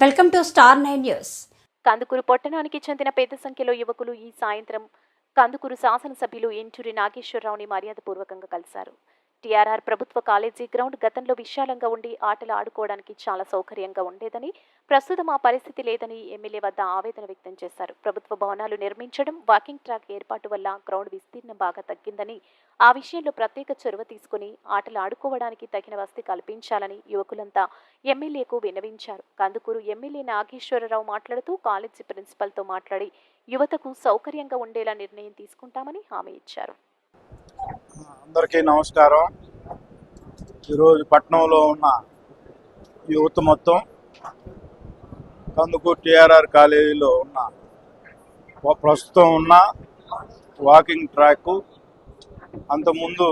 Welcome to star 9 news. Kandukur పట్టణానికి చెందిన పెద్ద సంఖ్యలో యువకులు ఈ సాయంత్రం కందుకూరు శాసనసభ్యులు ఎంటూరి నాగేశ్వరరావుని మర్యాదపూర్వకంగా కలిశారు. టీఆర్ఆర్ ప్రభుత్వ కాలేజీ గ్రౌండ్ గతంలో విశాలంగా ఉండి ఆటలు ఆడుకోవడానికి చాలా సౌకర్యంగా ఉండేదని, ప్రస్తుతం ఆ పరిస్థితి లేదని ఎమ్మెల్యే వద్ద ఆవేదన వ్యక్తం చేశారు. ప్రభుత్వ భవనాలు నిర్మించడం, వాకింగ్ ట్రాక్ ఏర్పాటు వల్ల గ్రౌండ్ విస్తీర్ణం బాగా తగ్గిందని, ఆ విషయంలో ప్రత్యేక చొరవ తీసుకుని ఆటలు ఆడుకోవడానికి తగిన వసతి కల్పించాలని యువకులంతా ఎమ్మెల్యేకు విన్నవించారు. కందుకూరు ఎమ్మెల్యే నాగేశ్వరరావు మాట్లాడుతూ కాలేజీ ప్రిన్సిపల్తో మాట్లాడి యువతకు సౌకర్యంగా ఉండేలా నిర్ణయం తీసుకుంటామని హామీ ఇచ్చారు. అందరికీ నమస్కారం. ఈరోజు పట్టణంలో ఉన్న యువత మొత్తం కందుకూరు టీఆర్ఆర్ కాలేజీలో ఉన్న ప్రస్తుతం ఉన్న వాకింగ్ ట్రాక్, అంతకుముందు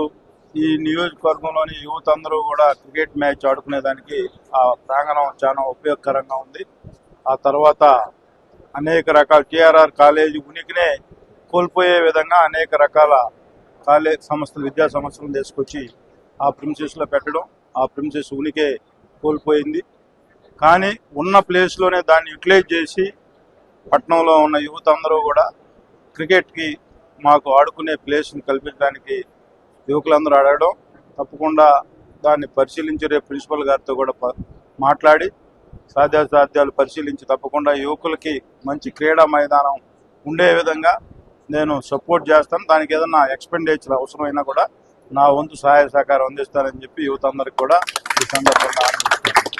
ఈ నియోజకవర్గంలోని యువత అందరూ కూడా క్రికెట్ మ్యాచ్ ఆడుకునేదానికి ఆ ప్రాంగణం చాలా ఉపయోగకరంగా ఉంది. ఆ తర్వాత అనేక రకాల టీఆర్ఆర్ కాలేజీ ఉనికినే కోల్పోయే విధంగా అనేక రకాల సంస్థలు, విద్యా సంస్థలను తీసుకొచ్చి ఆ ప్రిన్సెస్లో పెట్టడం, ఆ ప్రిన్సెస్ ఉనికే కోల్పోయింది. కానీ ఉన్న ప్లేస్లోనే దాన్ని యూటిలైజ్ చేసి పట్టణంలో ఉన్న యువత అందరూ కూడా క్రికెట్కి మాకు ఆడుకునే ప్లేస్ని కల్పించడానికి యువకులందరూ అడగడం, తప్పకుండా దాన్ని పరిశీలించి రేపు ప్రిన్సిపల్ గారితో కూడా మాట్లాడి సాధ్యాలు పరిశీలించి తప్పకుండా యువకులకి మంచి క్రీడా మైదానం ఉండే విధంగా నేను సపోర్ట్ చేస్తాను. దానికి ఏదన్నా ఎక్స్పెండిచర్ అవసరమైనా కూడా నా వంతు సహాయ సహకారం అందిస్తానని చెప్పి యువత అందరికి కూడా ఈ సందర్భంగా